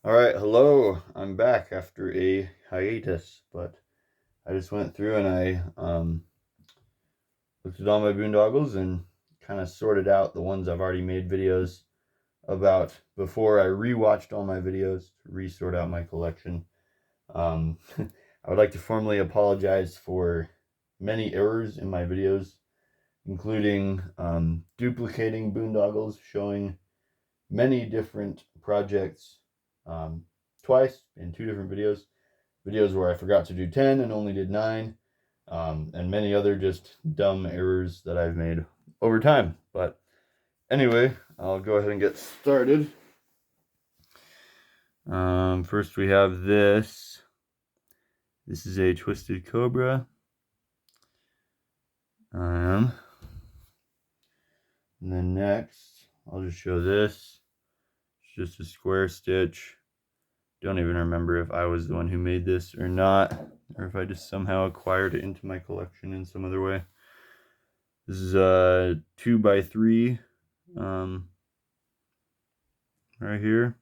All right, hello. I'm back after a hiatus, but I just went through and I looked at all my boondoggles and kind of sorted out the ones I've already made videos about before I rewatched all my videos to resort out my collection. I would like to formally apologize for many errors in my videos, including duplicating boondoggles, showing many different projects um, twice in two different videos where I forgot to do 10 and only did 9, and many other just dumb errors that I've made over time. But anyway, I'll go ahead and get started. First we have this. This is a twisted Cobra. And then next, I'll just show this. It's just a square stitch. Don't even remember if I was the one who made this or not, or if I just somehow acquired it into my collection in some other way. This is a 2x3 right here.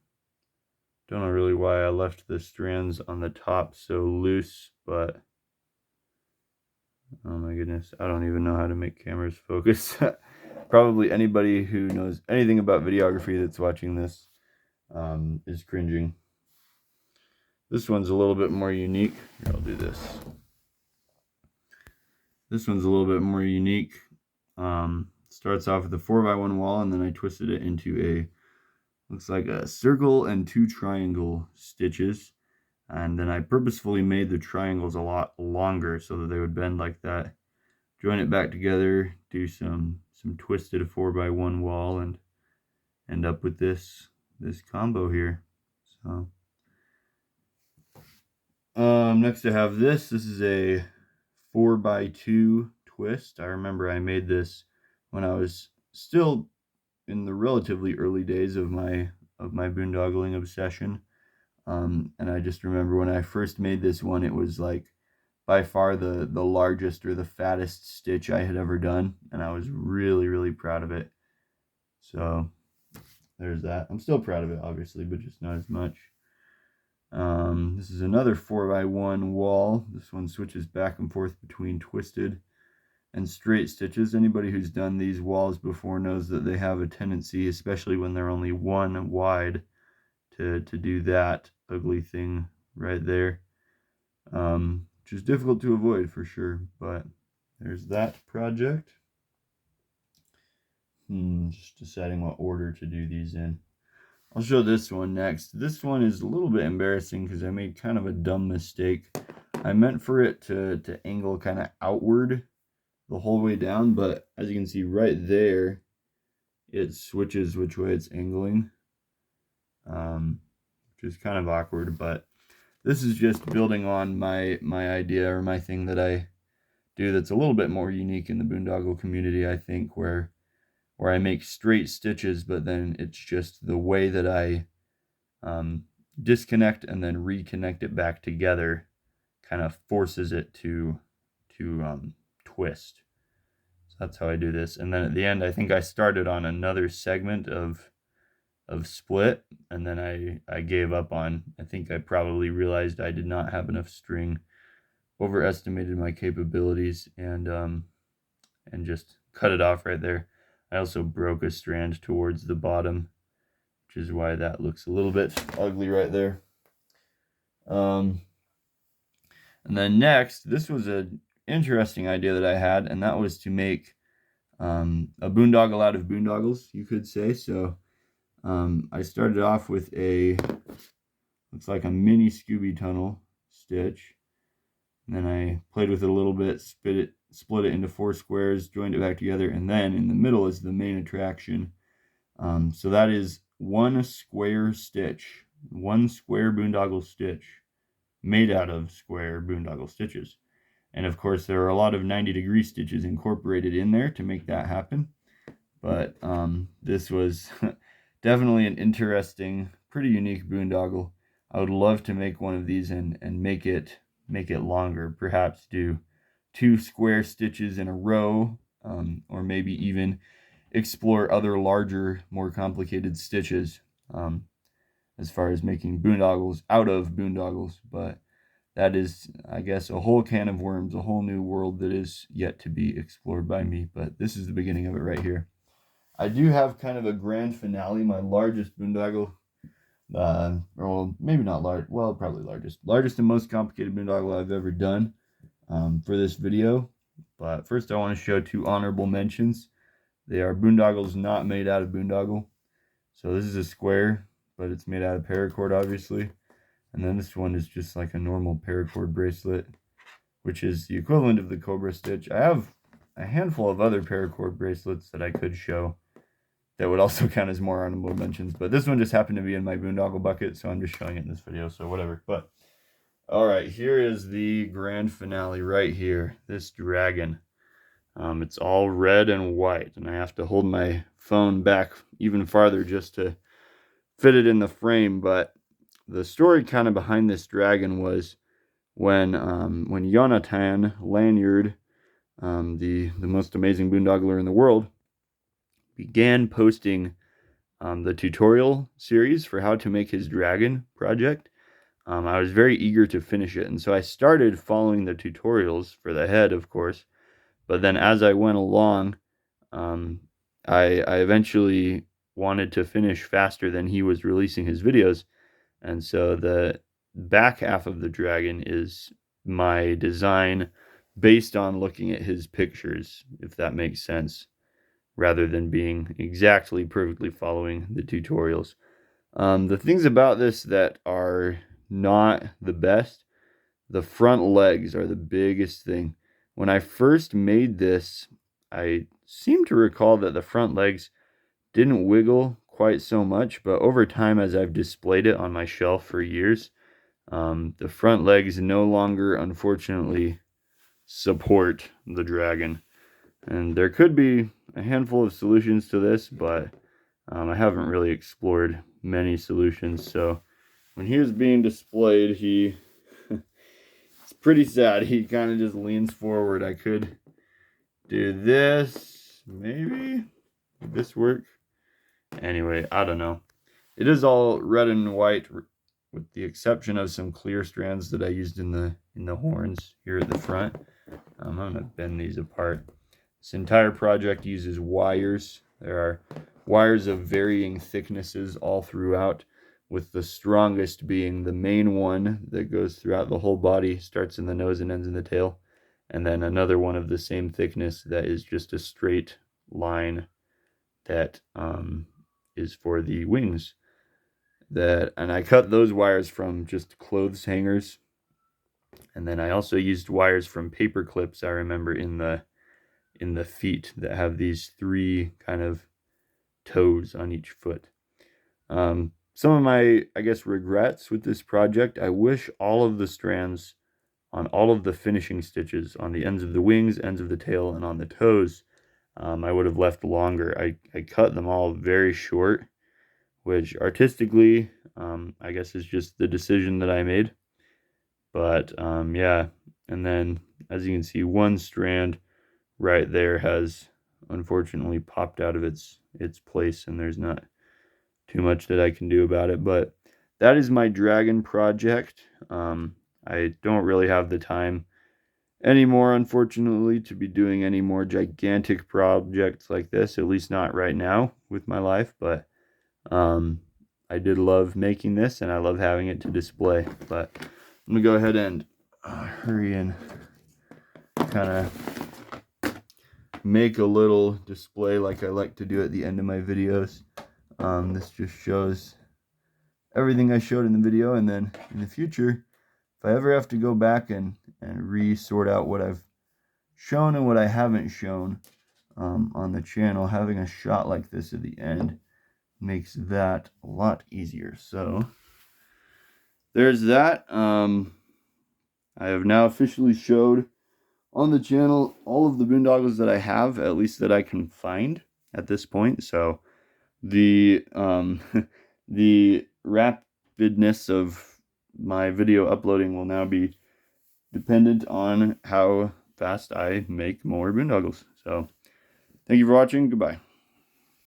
Don't know really why I left the strands on the top so loose, but oh my goodness, I don't even know how to make cameras focus. Probably anybody who knows anything about videography that's watching this is cringing. This one's a little bit more unique. Here, I'll do this. This one's a little bit more unique. Starts off with a 4x1 wall, and then I twisted it into a, looks like a circle and 2 triangle stitches. And then I purposefully made the triangles a lot longer so that they would bend like that. Join it back together, do some twisted 4x1 wall, and end up with this combo here. So next I have this. This is a 4x2 twist. I remember I made this when I was still in the relatively early days of my boondoggling obsession. And I just remember when I first made this one, it was like by far the largest or the fattest stitch I had ever done, and I was really proud of it. So there's that. I'm still proud of it, obviously, but just not as much. This is another 4x1 wall. This one switches back and forth between twisted and straight stitches. Anybody who's done these walls before knows that they have a tendency, especially when they're only one wide, to do that ugly thing right there, which is difficult to avoid for sure. But there's that project. Just deciding what order to do these in. I'll show this one next. This one is a little bit embarrassing because I made kind of a dumb mistake. I meant for it to angle kind of outward the whole way down, but as you can see right there, it switches which way it's angling, which is kind of awkward. But this is just building on my idea, or my thing that I do that's a little bit more unique in the boondoggle community, I think, where I make straight stitches, but then it's just the way that I disconnect and then reconnect it back together kind of forces it to twist. So that's how I do this. And then at the end, I think I started on another segment of split, and then I gave up on, I think I probably realized I did not have enough string, overestimated my capabilities, and just cut it off right there. I also broke a strand towards the bottom, which is why that looks a little bit ugly right there. And then next, this was an interesting idea that I had, and that was to make a boondoggle out of boondoggles, you could say. So I started off with looks like a mini Scooby tunnel stitch. And then I played with it a little bit, split it into 4 squares, joined it back together, and then in the middle is the main attraction. So that is 1 square stitch, 1 square boondoggle stitch made out of square boondoggle stitches. And of course, there are a lot of 90-degree stitches incorporated in there to make that happen. But this was definitely an interesting, pretty unique boondoggle. I would love to make one of these and make it longer. Perhaps do 2 square stitches in a row, or maybe even explore other larger, more complicated stitches. as far as making boondoggles out of boondoggles, but that is, I guess, a whole can of worms, a whole new world that is yet to be explored by me, but this is the beginning of it right here. I do have kind of a grand finale, my largest boondoggle, or maybe not large, well, probably largest and most complicated boondoggle I've ever done for this video. But first I want to show two honorable mentions. They are boondoggles not made out of boondoggle. So this is a square, but it's made out of paracord, obviously. And then this one is just like a normal paracord bracelet, which is the equivalent of the Cobra stitch. I have a handful of other paracord bracelets that I could show that would also count as more honorable mentions, but this one just happened to be in my boondoggle bucket, so I'm just showing it in this video, so whatever. But all right, here is the grand finale right here, this dragon. It's all red and white, and I have to hold my phone back even farther just to fit it in the frame. But the story kind of behind this dragon was when Untitled Lanyard, the most amazing boondoggler in the world, began posting the tutorial series for how to make his dragon project. I was very eager to finish it, and so I started following the tutorials for the head, of course. But then as I went along, I eventually wanted to finish faster than he was releasing his videos. And so the back half of the dragon is my design based on looking at his pictures, if that makes sense, rather than being exactly perfectly following the tutorials. The things about this that are not the best, the front legs are the biggest thing. When I first made this, I seem to recall that the front legs didn't wiggle quite so much, but over time, as I've displayed it on my shelf for years, the front legs no longer, unfortunately, support the dragon. And there could be a handful of solutions to this, but I haven't really explored many solutions. So when he was being displayed, it's pretty sad. He kind of just leans forward. I could do this, maybe? Would this work? Anyway, I don't know. It is all red and white, with the exception of some clear strands that I used in the horns here at the front. I'm gonna bend these apart. This entire project uses wires. There are wires of varying thicknesses all throughout, with the strongest being the main one that goes throughout the whole body, starts in the nose and ends in the tail, and then another one of the same thickness that is just a straight line that is for the wings. And I cut those wires from just clothes hangers, and then I also used wires from paper clips, I remember, in the feet that have these three kind of toes on each foot. Some of my, I guess, regrets with this project, I wish all of the strands on all of the finishing stitches on the ends of the wings, ends of the tail, and on the toes, I would have left longer. I cut them all very short, which artistically, I guess is just the decision that I made. But yeah, and then as you can see, one strand right there has unfortunately popped out of its place, and there's not too much that I can do about it. But that is my dragon project. I don't really have the time anymore, unfortunately, to be doing any more gigantic projects like this, at least not right now with my life. But I did love making this, and I love having it to display. But I'm gonna go ahead and hurry and kind of make a little display like I like to do at the end of my videos. This just shows everything I showed in the video, and then in the future, if I ever have to go back and re-sort out what I've shown and what I haven't shown on the channel, having a shot like this at the end makes that a lot easier. So there's that. I have now officially showed on the channel all of the boondoggles that I have, at least that I can find at this point. So the the rapidness of my video uploading will now be dependent on how fast I make more boondoggles. So thank you for watching. Goodbye.